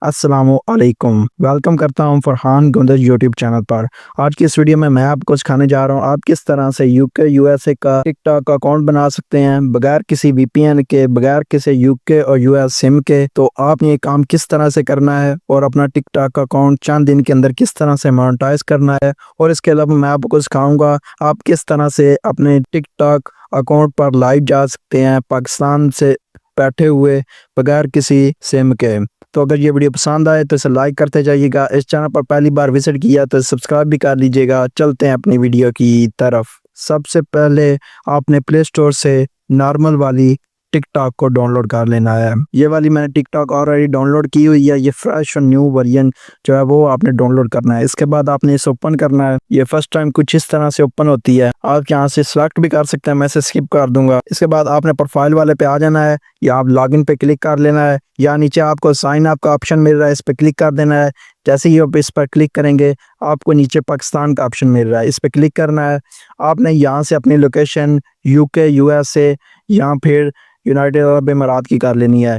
अस्सलामुअलैकुम। वेलकम करता हूं फरहान गुंदज यूट्यूब चैनल पर। आज की इस वीडियो में मैं आपको सिखाने जा रहा हूं आप किस तरह से यूके यूएसए का टिकटॉक का अकाउंट बना सकते हैं बगैर किसी वीपीएन के, बगैर किसी यूके और यूएस सिम के। तो आपने ये काम किस तरह से करना है और अपना टिकटॉक का अकाउंट चंद दिन के अंदर किस तरह से मोनेटाइज करना है। और इसके अलावा मैं आपको सिखाऊंगा आप किस तरह से अपने टिकटॉक अकाउंट पर लाइव जा सकते हैं पाकिस्तान से बैठे हुए बगैर किसी सिम के। तो अगर ये वीडियो पसंद आए तो इसे लाइक करते जाइएगा। इस चैनल पर पहली बार विजिट किया तो सब्सक्राइब भी कर लीजिएगा। चलते हैं अपनी वीडियो की तरफ। सबसे पहले आपने प्ले स्टोर से नॉर्मल वाली टिकटॉक को डाउनलोड कर लेना है। ये वाली मैंने टिकटॉक ऑलरेडी डाउनलोड की हुई है। ये फ्रेश और न्यू वर्जन जो है वो आपने डाउनलोड करना है। इसके बाद आपने इसे ओपन करना है। ये फर्स्ट टाइम कुछ इस तरह से ओपन होती है। आप यहाँ से सिलेक्ट भी कर सकते हैं, मैं इसे स्किप कर दूंगा। इसके बाद आपने प्रोफाइल वाले पे आ जाना है या आप लॉगिन पे क्लिक कर लेना है या नीचे आपको साइन अप का ऑप्शन मिल रहा है, इस पर क्लिक कर देना है। जैसे ही आप इस पर क्लिक करेंगे आपको नीचे पाकिस्तान का ऑप्शन मिल रहा है, इस पर क्लिक करना है। आपने यहाँ से अपनी लोकेशन यूके यूएसए या फिर यूनाइटेड अरब अमीरात की कर लेनी है।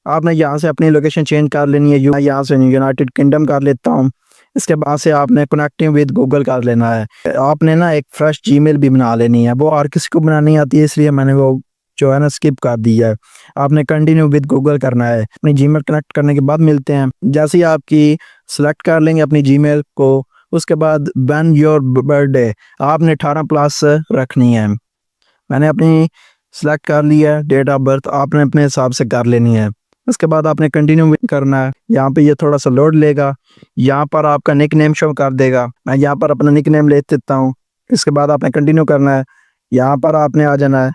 आपने यहाँ से अपनी लोकेशन चेंज कर लेनी है। यहाँ से यूनाइटेड किंगडम कर लेता हूँ। इसके बाद से आपने कनेक्टिंग विद गूगल कर लेना है। आपने ना एक फ्रेश जीमेल भी बना लेनी है, वो हर किसी को बनानी आती है इसलिए मैंने वो जो है ना स्किप कर दी है। आपने कंटिन्यू विद गूगल करना है। अपनी जीमेल कनेक्ट करने के बाद मिलते हैं। जैसे ही आपकी सेलेक्ट कर लेंगे अपनी जीमेल को, उसके बाद व्हेन योर बर्थडे आपने 18 प्लस रखनी है। मैंने अपनी सेलेक्ट कर लिया है। डेट ऑफ बर्थ आपने अपने हिसाब से कर लेनी है। उसके बाद आपने कंटिन्यू करना है। यहाँ पे ये थोड़ा सा लोड लेगा। यहाँ पर आपका निक नेम शो कर देगा। मैं यहाँ पर अपना निक नेम ले देता हूँ। इसके बाद आपने कंटिन्यू करना है। यहाँ पर आपने आ जाना है,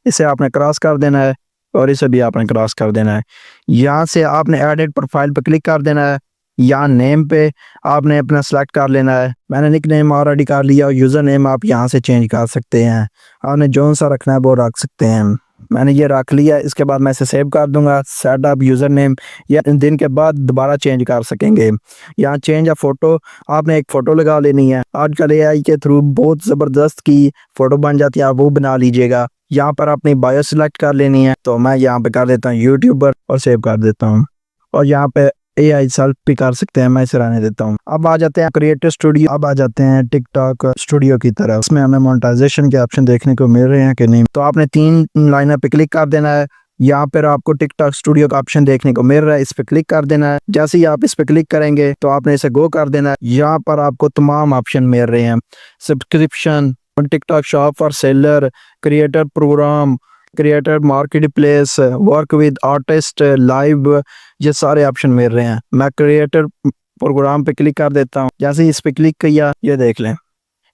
इसे आपने क्रॉस कर देना है और इसे भी आपने क्रॉस कर देना है। यहाँ से आपने एडिट प्रोफाइल पर क्लिक कर देना है। यहाँ नेम पे आपने अपना सेलेक्ट कर लेना है। मैंने निक नेम ऑलरेडी कर लिया और यूज़र नेम आप यहाँ से चेंज कर सकते हैं। आपने जो सा रखना है वो रख सकते हैं। मैंने ये रख लिया। इसके बाद मैं इसे सेव कर दूंगा। सेट अप यूज़र नेम या दिन के बाद दोबारा चेंज कर सकेंगे। यहाँ चेंज अ फोटो आपने एक फ़ोटो लगा लेनी है। आजकल एआई के थ्रू बहुत ज़बरदस्त की फ़ोटो बन जाती है, आप वो बना लीजिएगा। यहाँ पर अपनी बायो सिलेक्ट कर लेनी है। तो मैं यहाँ पे कर देता हूँ यूट्यूबर और सेव कर देता हूँ। और यहाँ पे एआई सेल्फ भी कर सकते हैं, मैं इसे रहने देता हूँ। अब आ जाते हैं क्रिएटर स्टूडियो। अब आ जाते हैं टिकटॉक स्टूडियो की तरफ। इसमें हमें मोनेटाइजेशन के ऑप्शन देखने को मिल रहे हैं कि नहीं। तो आपने 3 लाइनों पे क्लिक कर देना है। यहाँ पर आपको टिकटॉक स्टूडियो का ऑप्शन देखने को मिल रहा है, इस पे क्लिक कर देना है। जैसे ही आप इस पे क्लिक करेंगे तो आपने इसे गो कर देना है। यहाँ पर आपको तमाम ऑप्शन मिल रहे हैं, subscription, TikTok shop for seller, creator program, creator market place, work with artist, live, ये सारे ऑप्शन मिल रहे हैं। मैं क्रिएटर प्रोग्राम पे क्लिक कर देता हूँ। जैसे ही इस पे क्लिक किया ये देख लें,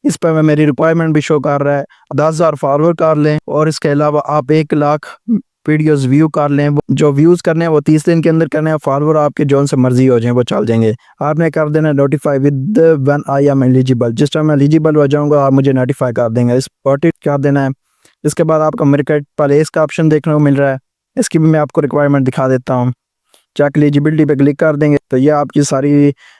इस पर मेरी रिक्वायरमेंट भी शो कर रहा है। 10,000 फॉलोअर कर लें और इसके अलावा आप 1 लाख वीडियोस व्यू कर लें। जो व्यूज़ करने हैं वो 30 दिन के अंदर करने हैं। फॉलोअर आपके जो से मर्जी हो जाए वो चल जाएंगे। आपने कर देना notify with when I am eligible. जिस टाइम मैं एलिजिबल हो जाऊंगा आप मुझे नोटिफाई कर देंगे, इस पर कर देना है। इसके बाद आपका मार्केट प्लेस का ऑप्शन देखने को मिल रहा है, इसकी भी मैं आपको रिक्वायरमेंट दिखा देता हूँ। चेक एलिजिबिलिटी पे क्लिक कर देंगे तो ये आपकी सारी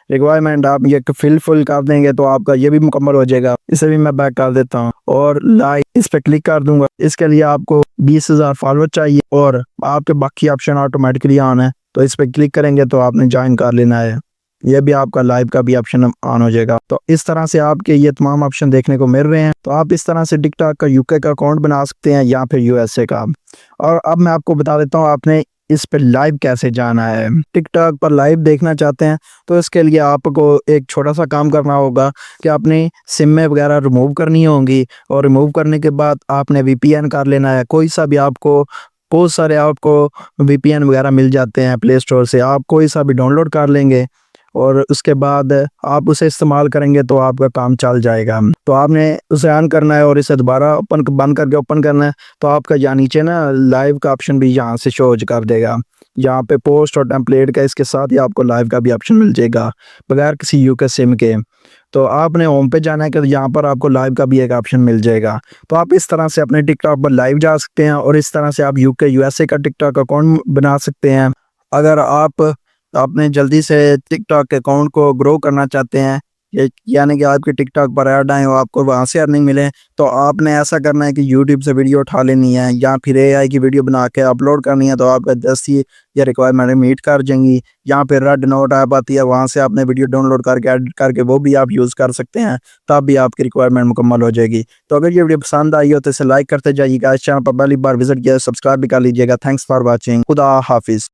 रिक्वायरमेंट आप ये फुल कर देंगे तो आपका ये भी मुकम्मल हो जाएगा। इसे भी मैं बैक कर देता हूँ और लाइक इस पे क्लिक कर दूंगा। इसके लिए आपको 20,000 फॉलोअर चाहिए और आपके बाकी ऑप्शन ऑटोमेटिकली ऑन है, तो इस पे क्लिक करेंगे तो आपने ज्वाइन कर लेना है। ये भी आपका लाइव का भी ऑप्शन ऑन हो जाएगा। तो इस तरह से आपके ये तमाम ऑप्शन देखने को मिल रहे हैं। तो आप इस तरह से टिकटॉक का यूके का अकाउंट बना सकते हैं या फिर यूएसए का। और अब मैं आपको बता देता हूँ आपने इस पे लाइव कैसे जाना है। टिकटॉक पर लाइव देखना चाहते हैं तो इसके लिए आपको एक छोटा सा काम करना होगा कि अपनी सिम में वगैरह रिमूव करनी होंगी और रिमूव करने के बाद आपने वीपीएन कर लेना है। कोई सा भी आपको, बहुत सारे आपको वीपीएन वगैरह मिल जाते हैं प्ले स्टोर से, आप कोई सा भी डाउनलोड कर लेंगे और उसके बाद आप उसे इस्तेमाल करेंगे तो आपका काम चल जाएगा। तो आपने उसे ऑन करना है और इसे दोबारा बंद करके ओपन करना है। तो आपका यहाँ नीचे ना लाइव का ऑप्शन भी यहाँ से शो कर देगा। यहाँ पे पोस्ट और टेम्पलेट का, इसके साथ ही आपको लाइव का भी ऑप्शन मिल जाएगा बगैर किसी यूके सिम के। तो आपने होम पे जाना है कि यहाँ पर आपको लाइव का भी एक ऑप्शन मिल जाएगा। तो आप इस तरह से अपने टिकटॉक पर लाइव जा सकते हैं और इस तरह से आप यूके यूएसए का टिकटॉक अकाउंट बना सकते हैं। अगर आप अपने जल्दी से टिकटॉक अकाउंट को ग्रो करना चाहते हैं यानी कि आपके टिकटॉक पर ऐड आए हो, आपको वहाँ से अर्निंग मिले, तो आपने ऐसा करना है कि यूट्यूब से वीडियो उठा लेनी है या फिर एआई की वीडियो बना के अपलोड करनी है। तो आपका 10 ये रिक्वायरमेंट मीट कर जाएंगी। यहाँ पे रेड नोट ऐप आती है, वहाँ से आपने वीडियो डाउनलोड करके एडिट करके वो भी आप यूज़ कर सकते हैं, तब भी आपकी रिक्वायरमेंट मुकम्मल हो जाएगी। तो अगर ये वीडियो पसंद आई हो तो इसे लाइक करते जाइएगा, इस चैनल पर पहली बार विजिट किया सब्सक्राइब भी कर लीजिएगा। Thanks for watching. खुदा हाफिज़।